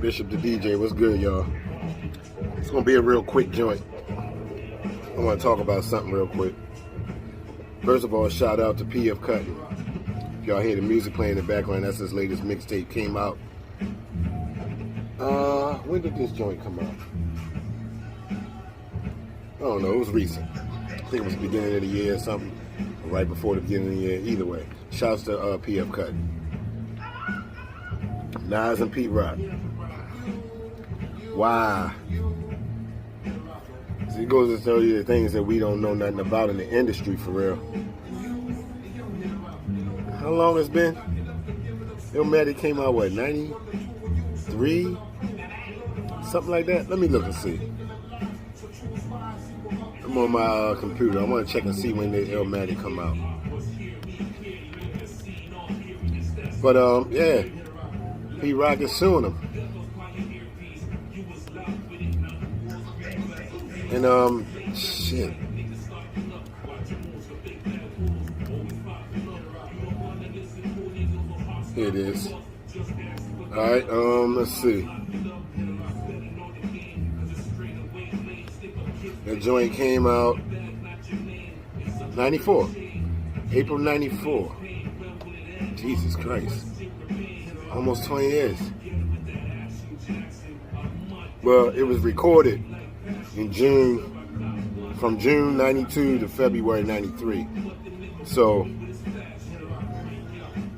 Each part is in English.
Bishop the DJ, what's good, y'all? It's gonna be a real quick joint. I want to talk about something real quick. First of all, shout out to P.F. Cutting. If y'all hear the music playing in the background, that's his latest mixtape. Came out. When did this joint come out? I don't know. It was recent. I think it was the beginning of the year or something, or right before the beginning of the year. Either way, shouts to P.F. Cutting. Nas and Pete Rock. Wow. So it goes to tell you the things that we don't know nothing about in the industry for real. How long it's been? Illmatic came out, what, 93? Something like that? Let me look and see. I'm on my computer. I want to check and see when the Illmatic come out. But, yeah. Pete Rock is suing him. And, shit. Here it is. Alright, let's see. The joint came out 94. April 94. Jesus Christ. Almost 20 years. Well, it was recorded in June, from June 92 to February 93. So,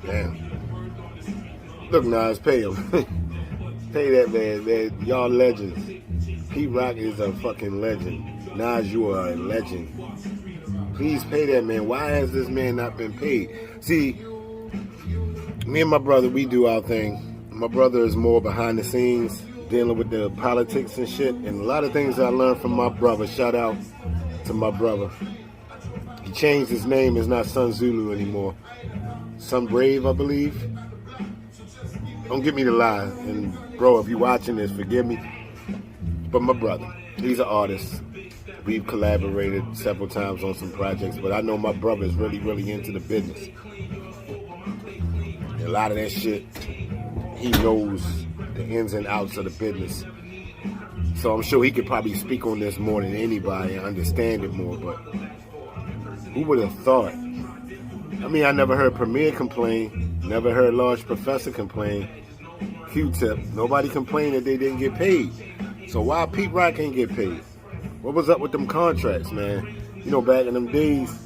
damn. Look, Nas, pay him. Pay that man. Y'all legends. Pete Rock is a fucking legend. Nas, you are a legend. Please pay that man. Why has this man not been paid? See, me and my brother, we do our thing. My brother is more behind the scenes, dealing with the politics and shit. And a lot of things I learned from my brother. Shout out to my brother. He changed his name. It's not Sun Zulu anymore. Sun Brave, I believe. Don't get me to lie. And bro, if you're watching this, forgive me. But my brother, he's an artist. We've collaborated several times on some projects. But I know my brother is really, really into the business. And a lot of that shit, he knows the ins and outs of the business. So I'm sure he could probably speak on this more than anybody and understand it more, but who would have thought? I mean, I never heard Premier complain, never heard Large Professor complain, Q-Tip, nobody complained that they didn't get paid. So why Pete Rock ain't get paid? What was up with them contracts, man? You know, back in them days,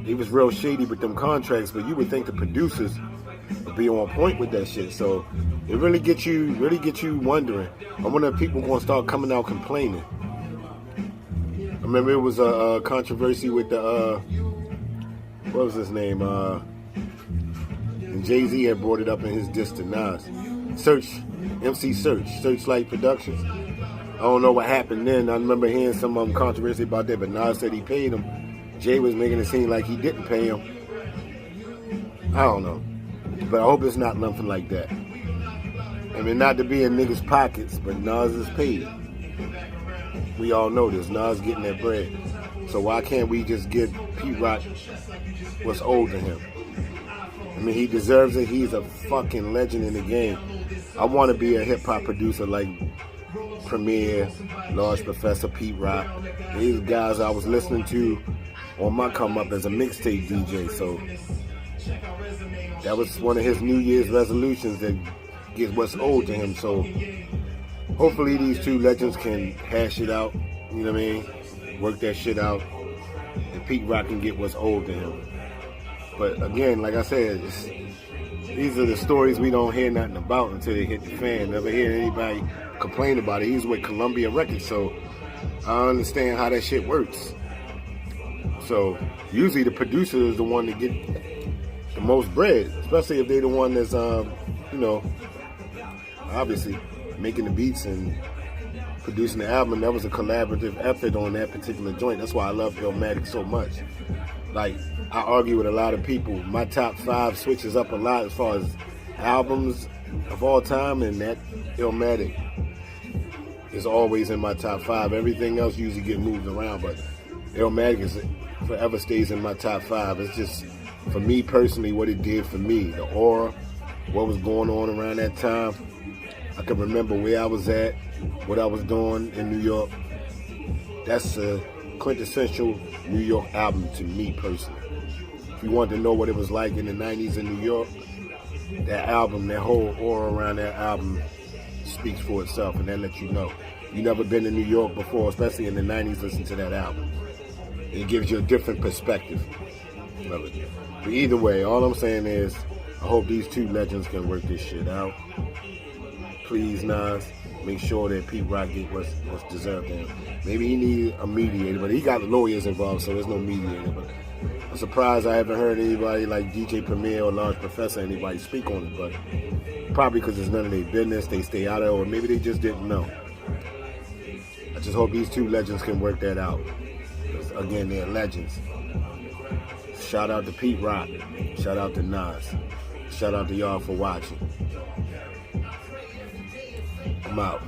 he was real shady with them contracts, but you would think the producers would be on point with that shit. So it really gets you wondering. I wonder if people gonna start coming out complaining. I remember it was a controversy with the what was his name? And Jay-Z had brought it up in his diss to Nas. Searchlight Productions. I don't know what happened then. I remember hearing some controversy about that, but Nas said he paid him. Jay was making it seem like he didn't pay him. I don't know. But I hope it's not nothing like that. I mean, not to be in niggas' pockets, but Nas is paid. We all know this. Nas getting that bread. So why can't we just give Pete Rock what's owed to him? I mean, he deserves it. He's a fucking legend in the game. I want to be a hip-hop producer like Premier, Large Professor, Pete Rock. These guys I was listening to on my come up as a mixtape DJ. So that was one of his New Year's resolutions, that get what's owed to him. So hopefully these two legends can hash it out, you know what I mean? Work that shit out, and Pete Rock can get what's owed to him. But again, like I said, these are the stories we don't hear nothing about until they hit the fan. Never hear anybody complain about it. He's with Columbia Records, so I understand how that shit works. So usually the producer is the one that get the most bread, especially if they the one that's, you know, obviously making the beats and producing the album. That was a collaborative effort on that particular joint. That's why I love Illmatic so much. Like, I argue with a lot of people. My top 5 switches up a lot as far as albums of all time, and that Illmatic is always in my top 5. Everything else usually get moved around, but Illmatic is forever stays in my top 5. It's just, for me personally, what it did for me. The aura, what was going on around that time. I can remember where I was at, what I was doing in New York. That's a quintessential New York album to me personally. If you want to know what it was like in the 90s in New York, that album, that whole aura around that album speaks for itself, and that lets you know. You never been to New York before, especially in the 90s, listen to that album. It gives you a different perspective of it. But either way, all I'm saying is, I hope these two legends can work this shit out. Please, Nas, make sure that Pete Rock get what's deserved of him. Maybe he needs a mediator, but he got lawyers involved, so there's no mediator. But I'm surprised I haven't heard anybody like DJ Premier or Large Professor, anybody speak on it, but probably because it's none of their business, they stay out of it, or maybe they just didn't know. I just hope these two legends can work that out. Again, they're legends. Shout out to Pete Rock. Shout out to Nas. Shout out to y'all for watching. I'm out.